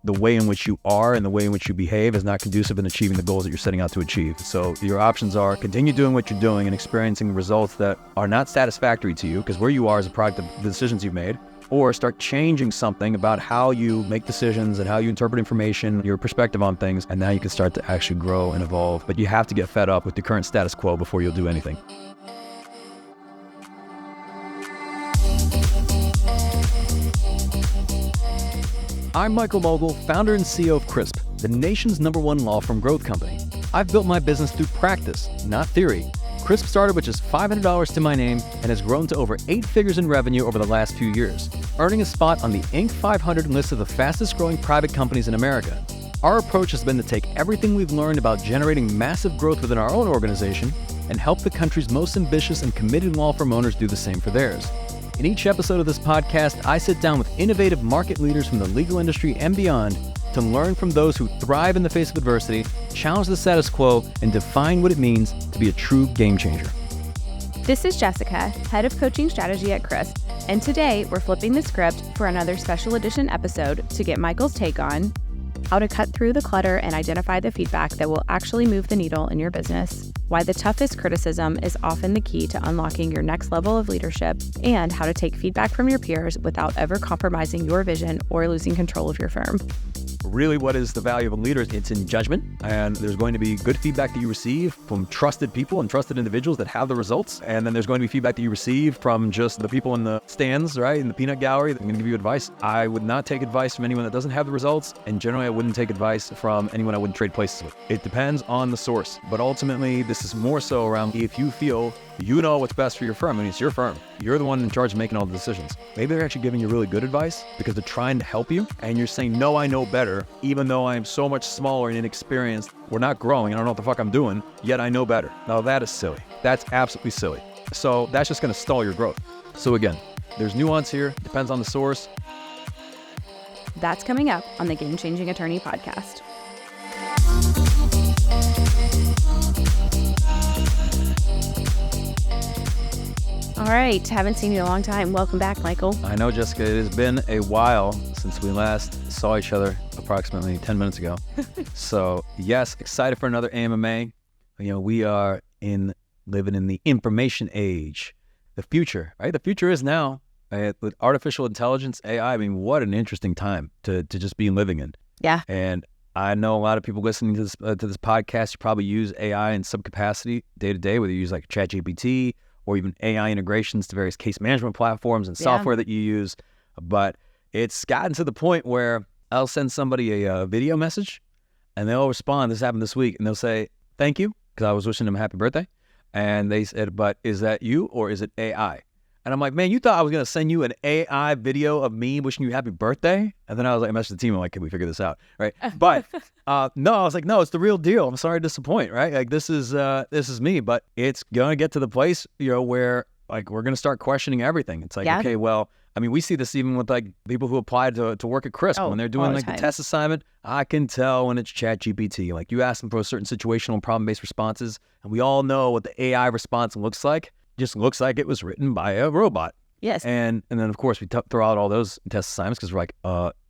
the way in which you are and the way in which you behave is not conducive in achieving the goals that you're setting out to achieve. So your options are continue doing what you're doing and experiencing results that are not satisfactory to you, because where you are is a product of the decisions you've made, or start changing something about how you make decisions and how you interpret information, your perspective on things, and now you can start to actually grow and evolve. But you have to get fed up with the current status quo before you'll do anything. I'm Michael Mogill, founder and CEO of Crisp, the nation's #1 law firm growth company. I've built my business through practice, not theory. Crisp started with just $500 to my name and has grown to over 8 figures in revenue over the last few years, earning a spot on the Inc. 500 list of the fastest growing private companies in America. Our approach has been to take everything we've learned about generating massive growth within our own organization and help the country's most ambitious and committed law firm owners do the same for theirs. In each episode of this podcast, I sit down with innovative market leaders from the legal industry and beyond to learn from those who thrive in the face of adversity, challenge the status quo, and define what it means to be a true game changer. This is Jessica, Head of Coaching Strategy at Crisp, and today we're flipping the script for another special edition episode to get Michael's take on how to cut through the clutter and identify the feedback that will actually move the needle in your business, why the toughest criticism is often the key to unlocking your next level of leadership, and how to take feedback from your peers without ever compromising your vision or losing control of your firm. Really, what is the value of a leader? It's in judgment, and there's going to be good feedback that you receive from trusted people and trusted individuals that have the results, and then there's going to be feedback that you receive from just the people in the stands, right, in the peanut gallery that are going to give you advice. I would not take advice from anyone that doesn't have the results, and generally I wouldn't take advice from anyone I wouldn't trade places with. It depends on the source, but ultimately this is more so around if you feel you know what's best for your firm. I mean, it's your firm. You're the one in charge of making all the decisions. Maybe they're actually giving you really good advice because they're trying to help you, and you're saying, no, I know better, even though I'm so much smaller and inexperienced. We're not growing. I don't know what the fuck I'm doing, yet I know better. Now that is silly. That's absolutely silly. So that's just going to stall your growth. So again, there's nuance here. Depends on the source. That's coming up on the Game Changing Attorney podcast. All right, haven't seen you in a long time. Welcome back, Michael. I know, Jessica, it has been a while since we last saw each other, approximately 10 minutes ago. So yes, excited for another AMMA. You know, we are living in the information age, the future, right? The future is now, right? With artificial intelligence, AI. I mean, what an interesting time to just be living in. Yeah. And I know a lot of people listening to this podcast, you probably use AI in some capacity day to day, whether you use like ChatGPT or even AI integrations to various case management platforms and software that you use. But it's gotten to the point where I'll send somebody a video message and they'll respond. This happened this week, and they'll say, thank you, because I was wishing them a happy birthday. And they said, but is that you or is it AI? And I'm like, man, you thought I was going to send you an AI video of me wishing you happy birthday? And then I was like, I messaged the team. I'm like, can we figure this out? Right. But no, I was like, no, it's the real deal. I'm sorry to disappoint. Right. Like this is me, but it's going to get to the place, you know, where like we're going to start questioning everything. It's like, okay, well, I mean, we see this even with like people who apply to work at Crisp when they're doing like the test assignment. I can tell when it's ChatGPT. Like you ask them for a certain situational and problem-based responses, and we all know what the AI response looks like. Just looks like it was written by a robot. Yes. And then of course we throw out all those test assignments because we're like,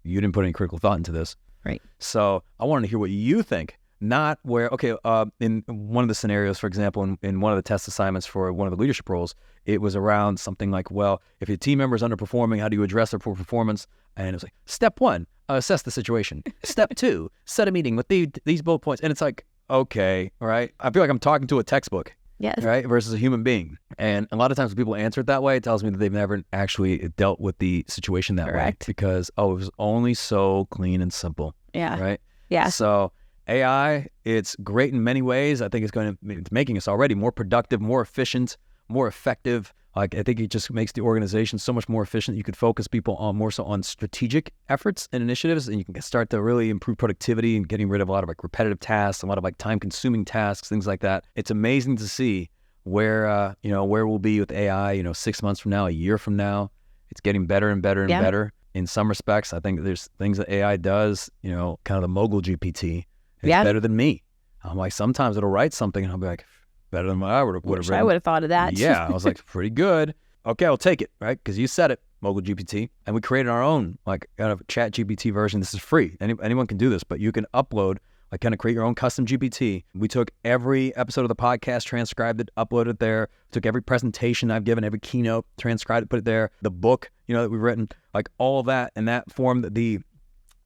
you didn't put any critical thought into this. Right. So I wanted to hear what you think. Not where, okay, in one of the scenarios, for example, in one of the test assignments for one of the leadership roles, it was around something like, well, if your team member is underperforming, how do you address their poor performance? And it was like, step 1, assess the situation. Step 2, set a meeting with these bullet points. And it's like, okay, all right. I feel like I'm talking to a textbook. Yes. Right, versus a human being. And a lot of times when people answer it that way, it tells me that they've never actually dealt with the situation that way. Because, it was only so clean and simple. Yeah. Right? Yeah. So AI, it's great in many ways. I think it's making us already more productive, more efficient, more effective. Like I think it just makes the organization so much more efficient. You could focus people on more so on strategic efforts and initiatives, and you can start to really improve productivity and getting rid of a lot of like repetitive tasks, a lot of like time-consuming tasks, things like that. It's amazing to see where where we'll be with AI. 6 months from now, a year from now. It's getting better and better and better. In some respects, I think there's things that AI does. Kind of the Mogill GPT. It's better than me. I'm like, sometimes it'll write something, and I'll be like, better than what I would have written. I would have thought of that. Yeah, I was like, pretty good. Okay, I'll take it, right? Because you said it. Mogill GPT, and we created our own like kind of chat GPT version. This is free. Anyone can do this, but you can upload, like kind of create your own custom GPT. We took every episode of the podcast, transcribed it, uploaded it there, took every presentation I've given, every keynote, transcribed it, put it there, the book, that we've written, like all of that, and that formed the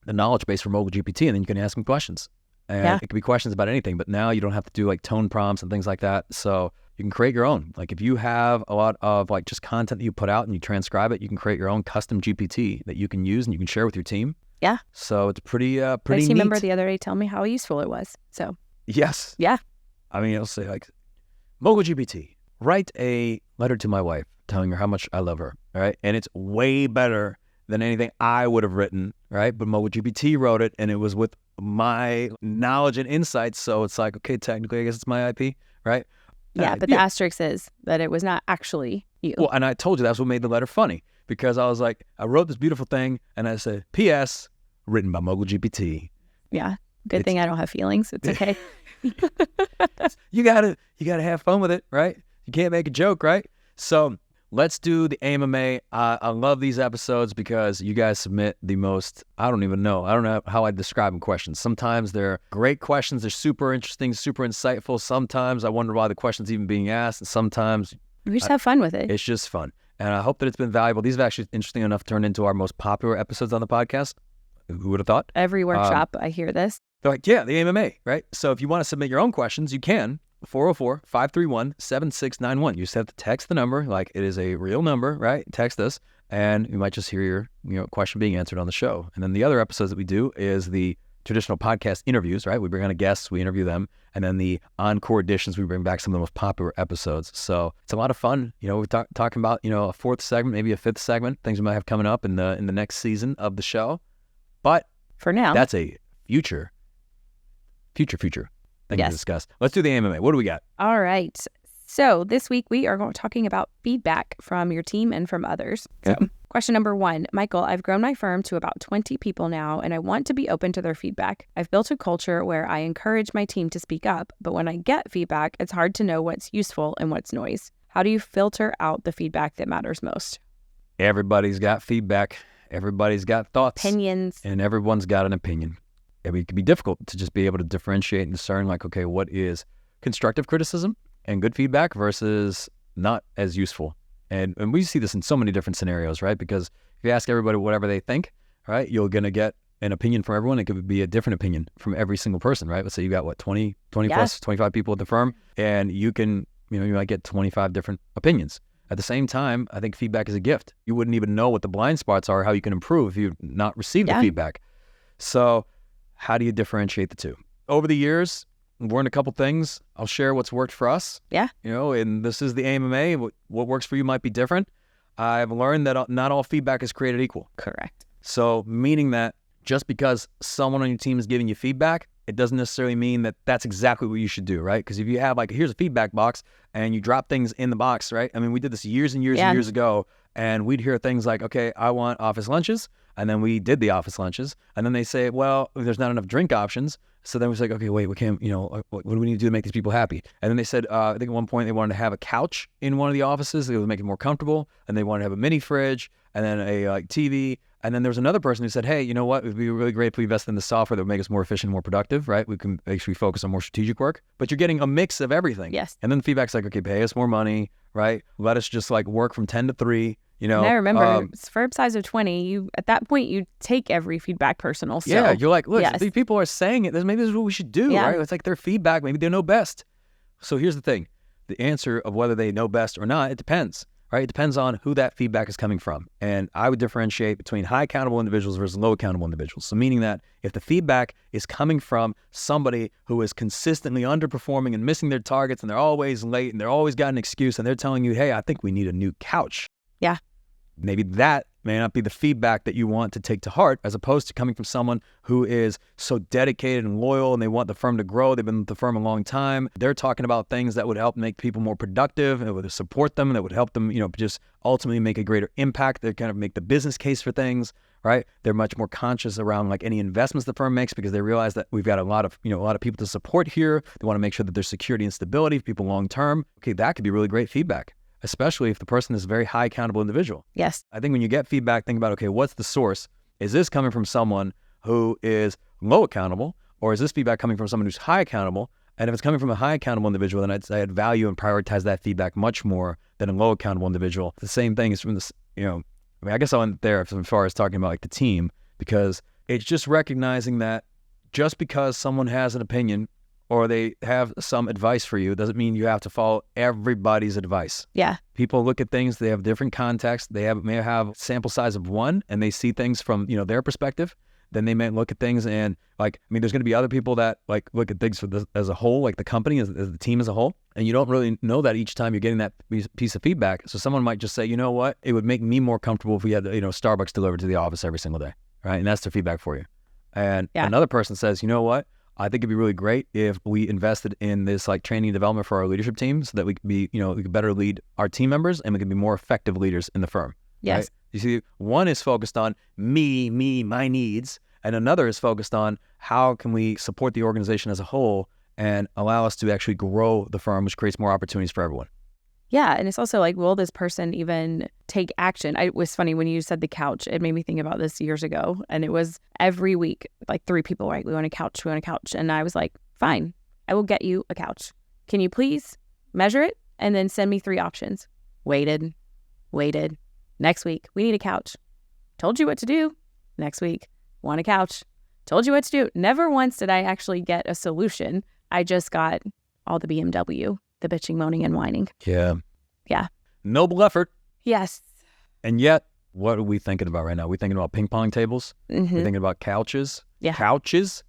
knowledge base for Mogill GPT, and then you can ask them questions. And it could be questions about anything, but now you don't have to do like tone prompts and things like that. So you can create your own. Like if you have a lot of like just content that you put out and you transcribe it, you can create your own custom GPT that you can use and you can share with your team. Yeah. So it's pretty My neat. team member the other day tell me how useful it was. So yes. Yeah. I mean, it'll say like, Mogill GPT, write a letter to my wife telling her how much I love her, right? And it's way better than anything I would have written, right? But Mogill GPT wrote it, and it was with my knowledge and insights. So it's like, okay, technically, I guess it's my IP, right? Yeah, but the asterisk is that it was not actually you. Well, and I told you that's what made the letter funny, because I was like, I wrote this beautiful thing, and I said, P.S. written by Mogill GPT. Yeah, good thing I don't have feelings. It's okay. You gotta have fun with it, right? You can't make a joke, right? So let's do the AMA. I love these episodes because you guys submit the most, I don't know how I describe them, questions. Sometimes they're great questions. They're super interesting, super insightful. Sometimes I wonder why the question's even being asked. And sometimes we just have fun with it. It's just fun. And I hope that it's been valuable. These have actually interesting enough to turn into our most popular episodes on the podcast. Who would have thought? Every workshop, I hear this. They're like, yeah, the AMA, right? So if you want to submit your own questions, you can. 404-531-7691. You just have to text the number, like it is a real number, right? Text us, and you might just hear your question being answered on the show. And then the other episodes that we do is the traditional podcast interviews, right? We bring on a guest, we interview them, and then the encore editions, we bring back some of the most popular episodes. So it's a lot of fun. We're talking about a fourth segment, maybe a fifth segment, things we might have coming up in the next season of the show. But for now, that's a future thing to discuss. Let's do the AMA. What do we got? All right. So this week we are talking about feedback from your team and from others. Okay. So question number 1, Michael, I've grown my firm to about 20 people now, and I want to be open to their feedback. I've built a culture where I encourage my team to speak up, but when I get feedback, it's hard to know what's useful and what's noise. How do you filter out the feedback that matters most? Everybody's got feedback. Everybody's got thoughts. Opinions. And everyone's got an opinion. It can be difficult to just be able to differentiate and discern, like, okay, what is constructive criticism and good feedback versus not as useful. And we see this in so many different scenarios, right? Because if you ask everybody whatever they think, right, you're going to get an opinion from everyone. It could be a different opinion from every single person, right? Let's say you got 20 plus 25 people at the firm, and you can, you might get 25 different opinions. At the same time, I think feedback is a gift. You wouldn't even know what the blind spots are, how you can improve if you've not received the feedback. So how do you differentiate the two? Over the years, we've learned a couple things. I'll share what's worked for us. Yeah. And this is the AMA. What works for you might be different. I've learned that not all feedback is created equal. Correct. So meaning that just because someone on your team is giving you feedback, it doesn't necessarily mean that that's exactly what you should do, right? Because if you have here's a feedback box and you drop things in the box, right? I mean, we did this years and years and years ago, and we'd hear things like, okay, I want office lunches. And then we did the office lunches. And then they say, well, there's not enough drink options. So then we said, okay, wait, we can't, what do we need to do to make these people happy? And then they said, I think at one point they wanted to have a couch in one of the offices. They would make it more comfortable. And they wanted to have a mini fridge and then a TV. And then there was another person who said, hey, you know what? It would be really great if we invested in the software that would make us more efficient, more productive, right? We can actually focus on more strategic work. But you're getting a mix of everything. Yes. And then the feedback's like, okay, pay us more money, right? Let us just work from 10 to 3. And I remember firm size of 20, at that point you take every feedback personal. So, yeah, you're like, look, if these people are saying it, maybe this is what we should do, right? It's like their feedback, maybe they know best. So here's the thing. The answer of whether they know best or not, it depends, right? It depends on who that feedback is coming from. And I would differentiate between high accountable individuals versus low accountable individuals. So meaning that if the feedback is coming from somebody who is consistently underperforming and missing their targets, and they're always late and they're always got an excuse, and they're telling you, hey, I think we need a new couch. Yeah. Maybe that may not be the feedback that you want to take to heart, as opposed to coming from someone who is so dedicated and loyal and they want the firm to grow. They've been with the firm a long time. They're talking about things that would help make people more productive, that would support them, that would help them, just ultimately make a greater impact. They kind of make the business case for things, right? They're much more conscious around any investments the firm makes, because they realize that we've got a lot of people to support here. They want to make sure that there's security and stability for people long term. Okay, that could be really great feedback. especially if the person is a very high accountable individual. Yes. I think when you get feedback, think about, okay, what's the source? Is this coming from someone who is low accountable, or is this feedback coming from someone who's high accountable? And if it's coming from a high accountable individual, then I'd value and prioritize that feedback much more than a low accountable individual. The same thing is from this, I guess I'll end there as far as talking about like the team, because it's just recognizing that just because someone has an opinion or they have some advice for you doesn't mean you have to follow everybody's advice. Yeah. People look at things, they have different contexts, may have sample size of one, and they see things from, their perspective. Then they may look at things and there's going to be other people that look at things as a whole, like the company, as the team as a whole. And you don't really know that each time you're getting that piece of feedback. So someone might just say, you know what, it would make me more comfortable if we had, Starbucks delivered to the office every single day, right? And that's their feedback for you. And another person says, you know what, I think it'd be really great if we invested in this training and development for our leadership team so that we could be, we could better lead our team members and we could be more effective leaders in the firm. Yes. Right? You see, one is focused on me, my needs, and another is focused on how can we support the organization as a whole and allow us to actually grow the firm, which creates more opportunities for everyone. Yeah. And it's also will this person even take action? It was funny when you said the couch. It made me think about this years ago. And it was every week, 3 people, right? We want a couch. And I was like, fine, I will get you a couch. Can you please measure it and then send me 3 options? Waited. Next week, we need a couch. Told you what to do. Next week, want a couch. Told you what to do. Never once did I actually get a solution. I just got all the BMW, the bitching, moaning, and whining. Yeah. Yeah. Noble effort. Yes. And yet, what are we thinking about right now? We're thinking about ping pong tables. Mm-hmm. We're thinking about couches. Yeah. Couches.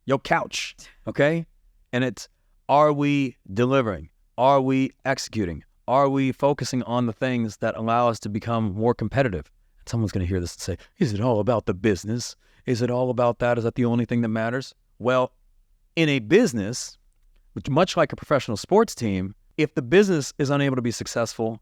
Your couch. Okay? And it's, are we delivering? Are we executing? Are we focusing on the things that allow us to become more competitive? And someone's going to hear this and say, is it all about the business? Is it all about that? Is that the only thing that matters? Well, in a business, which much like a professional sports team, if the business is unable to be successful,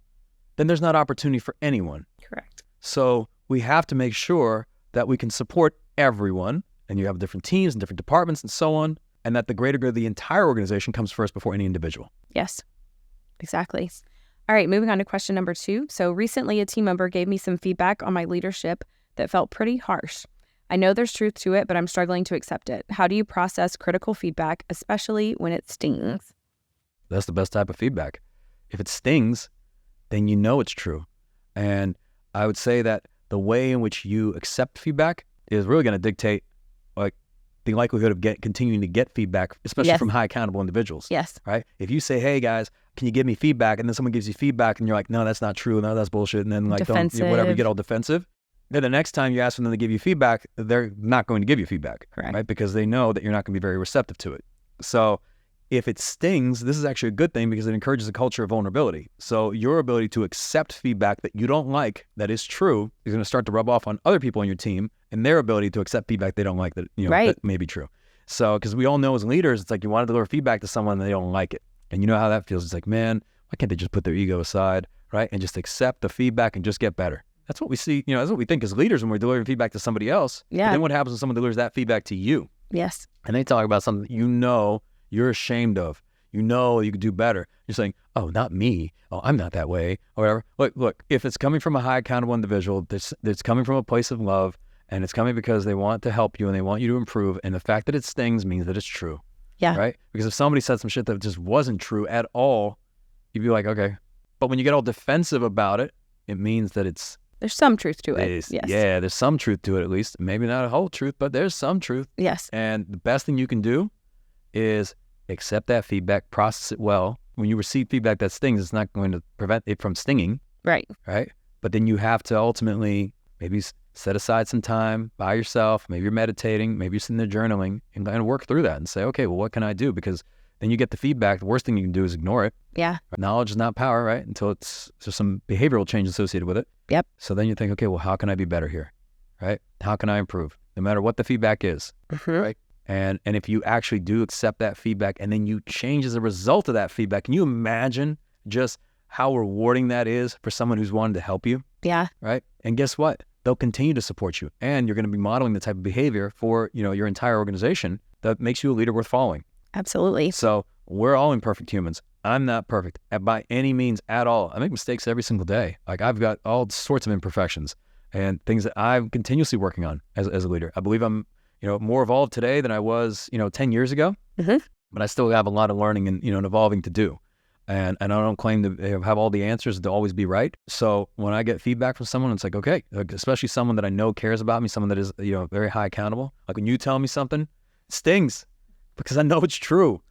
then there's not opportunity for anyone. Correct. So we have to make sure that we can support everyone, and you have different teams and different departments and so on, and that the greater good of the entire organization comes first before any individual. Yes, exactly. All right, moving on to question number 2. So recently a team member gave me some feedback on my leadership that felt pretty harsh. I know there's truth to it, but I'm struggling to accept it. How do you process critical feedback, especially when it stings? That's the best type of feedback. If it stings, then you know it's true. And I would say that the way in which you accept feedback is really going to dictate the likelihood of continuing to get feedback, especially from high accountable individuals. Yes. Right? If you say, hey guys, can you give me feedback? And then someone gives you feedback and you're like, no, that's not true. No, that's bullshit. And then you get all defensive. Then the next time you ask them to give you feedback, they're not going to give you feedback. Correct. Right? Because they know that you're not going to be very receptive to it. So if it stings, this is actually a good thing because it encourages a culture of vulnerability. So your ability to accept feedback that you don't like, that is true, is going to start to rub off on other people on your team and their ability to accept feedback they don't like that, that may be true. So, because we all know as leaders, it's you want to deliver feedback to someone and they don't like it. And you know how that feels. It's man, why can't they just put their ego aside, right? And just accept the feedback and just get better. That's what we see, that's what we think as leaders when we're delivering feedback to somebody else. Yeah. But then what happens when someone delivers that feedback to you? Yes. And they talk about something you're ashamed of. You could do better. You're saying, oh, not me. Oh, I'm not that way, or whatever. Look, if it's coming from a high accountable individual, that's coming from a place of love, and it's coming because they want to help you and they want you to improve, and the fact that it stings means that it's true. Yeah. Right? Because if somebody said some shit that just wasn't true at all, you'd be like, okay. But when you get all defensive about it, it means that there's some truth to it. Yes. Yeah, there's some truth to it at least. Maybe not a whole truth, but there's some truth. Yes. And the best thing you can do is accept that feedback, process it well. When you receive feedback that stings, it's not going to prevent it from stinging. Right. Right? But then you have to ultimately maybe set aside some time by yourself. Maybe you're meditating, maybe you're sitting there journaling and work through that and say, okay, well, what can I do? Because then you get the feedback. The worst thing you can do is ignore it. Yeah. Knowledge is not power, right? Until there's some behavioral change associated with it. Yep. So then you think, okay, well, how can I be better here? Right? How can I improve? No matter what the feedback is. Mm-hmm. Right? And if you actually do accept that feedback and then you change as a result of that feedback, can you imagine just how rewarding that is for someone who's wanted to help you? Yeah. Right? And guess what? They'll continue to support you. And you're going to be modeling the type of behavior for, your entire organization that makes you a leader worth following. Absolutely. So we're all imperfect humans. I'm not perfect by any means at all. I make mistakes every single day. Like I've got all sorts of imperfections and things that I'm continuously working on as a leader. I believe I'm, more evolved today than I was, 10 years ago, but I still have a lot of learning and, and evolving to do. And I don't claim to have all the answers to always be right. So when I get feedback from someone, it's like, okay, especially someone that I know cares about me, someone that is, very high accountable. Like when you tell me something, it stings because I know it's true.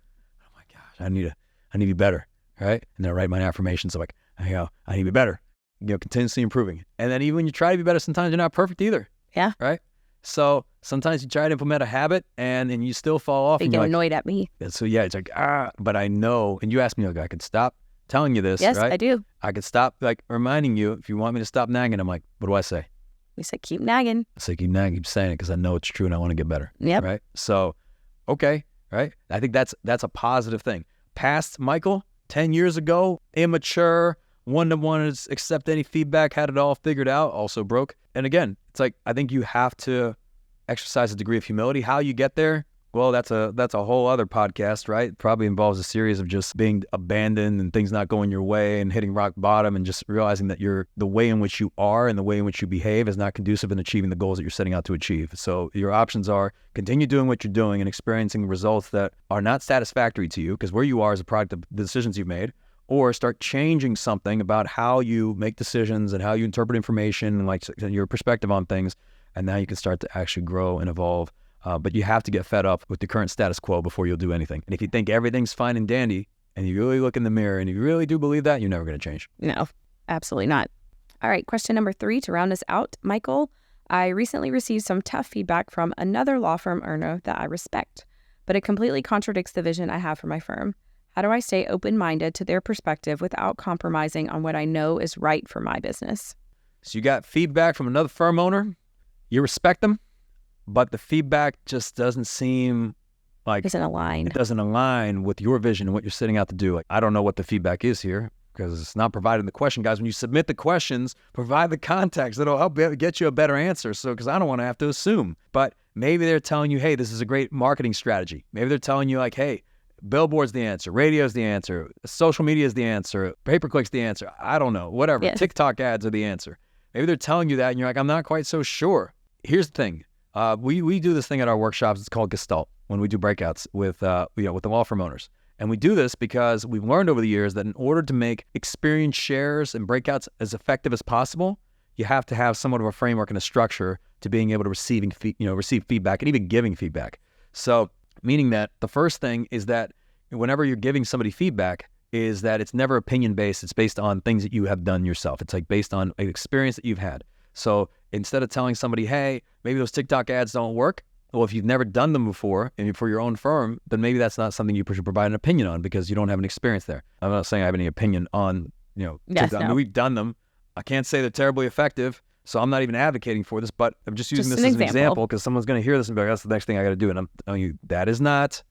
Oh my gosh, I need to be better, right? And then I write my affirmations like, I need to be better, continuously improving. And then even when you try to be better, sometimes you're not perfect either. Yeah. Right? So sometimes you try to implement a habit and you still fall off. They and get you're annoyed at me. So yeah, it's like, but I know, and you asked me, I could stop telling you this, yes, right? I do. I could stop reminding you if you want me to stop nagging. I'm like, what do I say? We said keep nagging. I say keep nagging, keep saying it because I know it's true and I want to get better. Yep. Right? So, okay, right? I think that's a positive thing. Past Michael, 10 years ago, immature, one-to-one, accept any feedback, had it all figured out, also broke. And again, it's like, I think you have to exercise a degree of humility. How you get there, well, that's a whole other podcast, right? Probably involves a series of just being abandoned and things not going your way and hitting rock bottom and just realizing that the way in which you are and the way in which you behave is not conducive in achieving the goals that you're setting out to achieve. So your options are continue doing what you're doing and experiencing results that are not satisfactory to you because where you are is a product of the decisions you've made, or start changing something about how you make decisions and how you interpret information and your perspective on things. And now you can start to actually grow and evolve. But you have to get fed up with the current status quo before you'll do anything. And if you think everything's fine and dandy, and you really look in the mirror and you really do believe that, you're never going to change. No, absolutely not. All right, question number 3 to round us out. Michael, I recently received some tough feedback from another law firm owner that I respect, but it completely contradicts the vision I have for my firm. How do I stay open-minded to their perspective without compromising on what I know is right for my business? So you got feedback from another firm owner, you respect them, but the feedback just doesn't seem like Doesn't align. It doesn't align with your vision and what you're setting out to do. Like, I don't know what the feedback is here because it's not provided in the question. Guys, when you submit the questions, provide the context. It'll help get you a better answer. So, because I don't want to have to assume. But maybe they're telling you, hey, this is a great marketing strategy. Maybe they're telling you like, hey, billboard's the answer, radio's the answer, social media is the answer, pay-per-click's the answer. I don't know, whatever. Yes. TikTok ads are the answer. Maybe they're telling you that and you're like, I'm not quite so sure. Here's the thing. We do this thing at our workshops. It's called Gestalt when we do breakouts with the law firm owners. And we do this because we've learned over the years that in order to make experience shares and breakouts as effective as possible, you have to have somewhat of a framework and a structure to being able to receive feedback and even giving feedback. So meaning that the first thing is that whenever you're giving somebody feedback is that it's never opinion-based. It's based on things that you have done yourself. It's like based on an experience that you've had. So instead of telling somebody, hey, maybe those TikTok ads don't work, well, if you've never done them before and for your own firm, then maybe that's not something you should provide an opinion on because you don't have an experience there. I'm not saying I have any opinion on, Yes, TikTok. no. I mean, we've done them. I can't say they're terribly effective, so I'm not even advocating for this, but I'm just using this as an example because someone's going to hear this and be like, that's the next thing I got to do. And I'm telling you, that is not,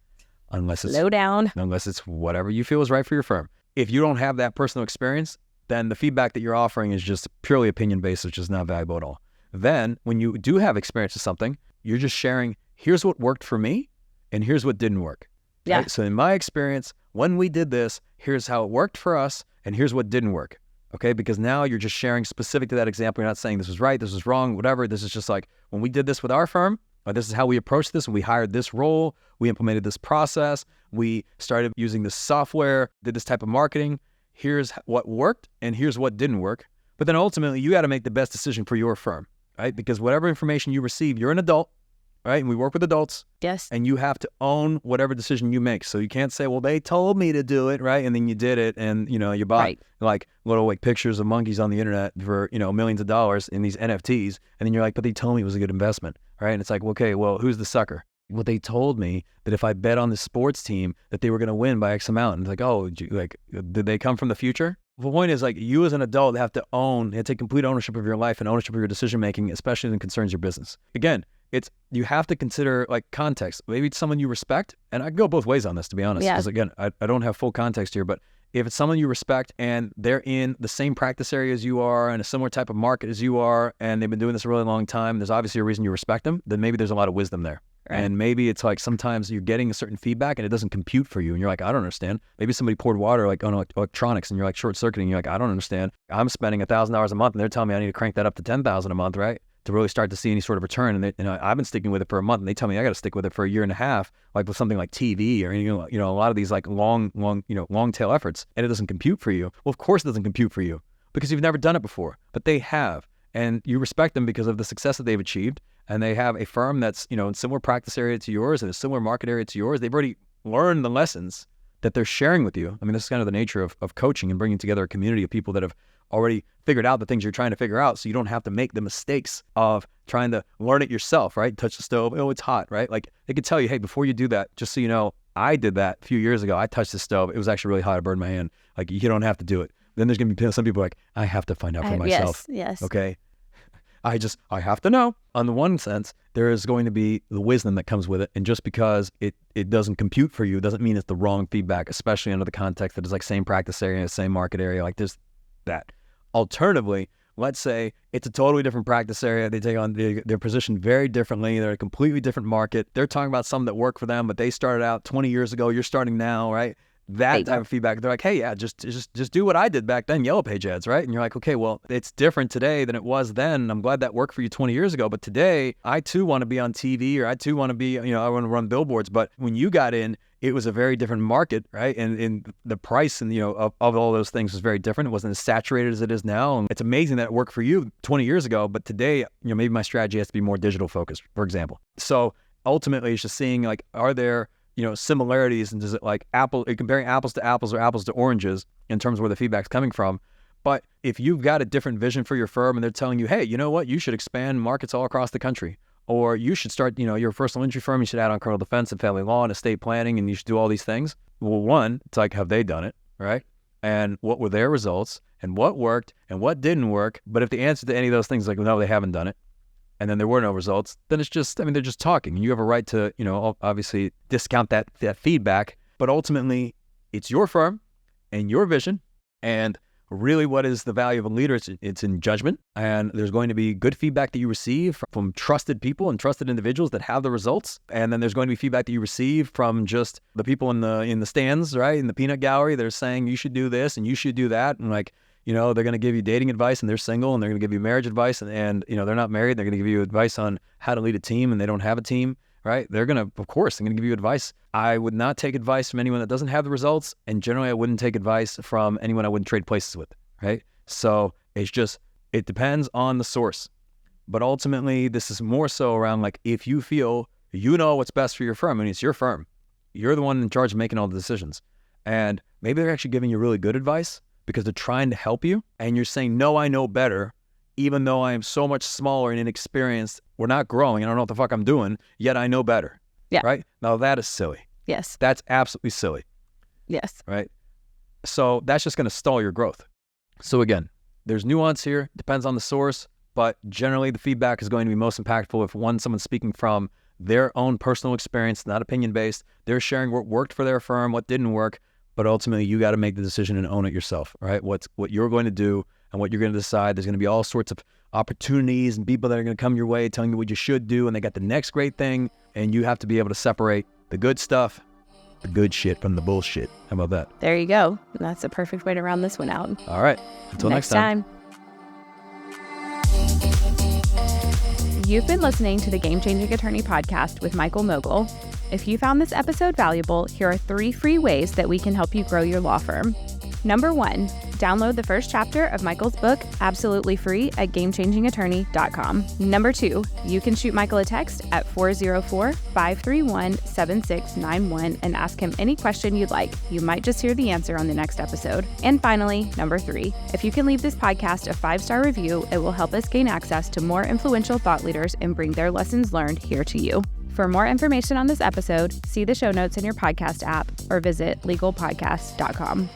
unless it's Slow down. Unless it's whatever you feel is right for your firm. If you don't have that personal experience, then the feedback that you're offering is just purely opinion-based, which is not valuable at all. Then, when you do have experience with something, you're just sharing, here's what worked for me, and here's what didn't work. Yeah. Right? So in my experience, when we did this, here's how it worked for us, and here's what didn't work. Okay? Because now you're just sharing specific to that example. You're not saying this was right, this was wrong, whatever. This is just like, when we did this with our firm, or this is how we approached this, and we hired this role, we implemented this process, we started using this software, did this type of marketing. Here's what worked, and here's what didn't work. But then ultimately, you got to make the best decision for your firm, right? Because whatever information you receive, you're an adult, right? And we work with adults. Yes. And you have to own whatever decision you make. So you can't say, well, they told me to do it, right? And then you did it, and you bought little pictures of monkeys on the internet for millions of dollars in these NFTs, and then you're like, but they told me it was a good investment, right? And it's like, okay, well, who's the sucker? Well, they told me that if I bet on the sports team that they were going to win by X amount. And it's like, oh, did they come from the future? The point is, like, you as an adult have to take complete ownership of your life and ownership of your decision making, especially when it concerns your business. Again, you have to consider context. Maybe it's someone you respect, and I go both ways on this, to be honest. Yeah. Because again, I don't have full context here, but if it's someone you respect and they're in the same practice area as you are and a similar type of market as you are, and they've been doing this a really long time, there's obviously a reason you respect them, then maybe there's a lot of wisdom there. And maybe it's like sometimes you're getting a certain feedback and it doesn't compute for you. And you're like, I don't understand. Maybe somebody poured water like on electronics and you're like short-circuiting. You're like, I don't understand. I'm spending $1,000 a month and they're telling me I need to crank that up to $10,000 a month, right? To really start to see any sort of return. And I've been sticking with it for a month and they tell me I got to stick with it for a year and a half, like with something like TV or, a lot of these like long tail efforts, and it doesn't compute for you. Well, of course it doesn't compute for you because you've never done it before, but they have. And you respect them because of the success that they've achieved. And they have a firm that's, in similar practice area to yours and a similar market area to yours. They've already learned the lessons that they're sharing with you. I mean, this is kind of the nature of coaching and bringing together a community of people that have already figured out the things you're trying to figure out, so you don't have to make the mistakes of trying to learn it yourself, right? Touch the stove, oh, it's hot, right? Like they could tell you, hey, before you do that, just so you know, I did that a few years ago. I touched the stove. It was actually really hot. I burned my hand. Like, you don't have to do it. Then there's going to be some people like, I have to find out for myself. Yes. Okay. I have to know. On the one sense, there is going to be the wisdom that comes with it. And just because it doesn't compute for you doesn't mean it's the wrong feedback, especially under the context that it's like same practice area, same market area. Like there's that. Alternatively, let's say it's a totally different practice area. They take on, they're positioned very differently. They're a completely different market. They're talking about something that worked for them, but they started out 20 years ago. You're starting now, right? That type of feedback. They're like, hey, yeah, just do what I did back then, Yellow Page ads, right? And you're like, okay, well, it's different today than it was then. I'm glad that worked for you 20 years ago. But today, I too want to be on TV, or I too want to be, I want to run billboards. But when you got in, it was a very different market, right? And the price and, of all those things was very different. It wasn't as saturated as it is now. And it's amazing that it worked for you 20 years ago. But today, maybe my strategy has to be more digital focused, for example. So ultimately, it's just seeing like, are there similarities, and does it like comparing apples to apples or apples to oranges in terms of where the feedback's coming from. But if you've got a different vision for your firm and they're telling you, hey, you know what, you should expand markets all across the country, or you should start, your personal injury firm, you should add on criminal defense and family law and estate planning, and you should do all these things. Well, one, it's like, have they done it, right? And what were their results, and what worked and what didn't work? But if the answer to any of those things is like, no, they haven't done it, and then there were no results, then it's just, they're just talking. And you have a right to, obviously discount that feedback. But ultimately, it's your firm and your vision. And really, what is the value of a leader? It's in judgment. And there's going to be good feedback that you receive from trusted people and trusted individuals that have the results. And then there's going to be feedback that you receive from just the people in the stands, right? In the peanut gallery, they're saying you should do this and you should do that. And like, they're going to give you dating advice and they're single, and they're going to give you marriage advice and they're not married. They're going to give you advice on how to lead a team, and they don't have a team, right? They're going to give you advice. I would not take advice from anyone that doesn't have the results. And generally I wouldn't take advice from anyone I wouldn't trade places with, right? So it depends on the source. But ultimately, this is more so around like, if you feel what's best for your firm, it's your firm. You're the one in charge of making all the decisions. And maybe they're actually giving you really good advice because they're trying to help you, and you're saying, no, I know better, even though I am so much smaller and inexperienced. We're not growing. I don't know what the fuck I'm doing, yet I know better. Yeah. Right? Now that is silly. Yes. That's absolutely silly. Yes. Right? So that's just going to stall your growth. So again, there's nuance here. Depends on the source, but generally the feedback is going to be most impactful if someone's speaking from their own personal experience, not opinion-based. They're sharing what worked for their firm, what didn't work. But ultimately, you got to make the decision and own it yourself, right? What you're going to do and what you're going to decide. There's going to be all sorts of opportunities and people that are going to come your way telling you what you should do, and they got the next great thing, and you have to be able to separate the good stuff, the good shit, from the bullshit. How about that? There you go. That's a perfect way to round this one out. All right. Until next time. You've been listening to the Game Changing Attorney podcast with Michael Mogill. If you found this episode valuable, here are 3 free ways that we can help you grow your law firm. Number 1, download the first chapter of Michael's book absolutely free at gamechangingattorney.com. Number 2, you can shoot Michael a text at 404-531-7691 and ask him any question you'd like. You might just hear the answer on the next episode. And finally, number 3, if you can leave this podcast a 5-star review, it will help us gain access to more influential thought leaders and bring their lessons learned here to you. For more information on this episode, see the show notes in your podcast app or visit legalpodcast.com.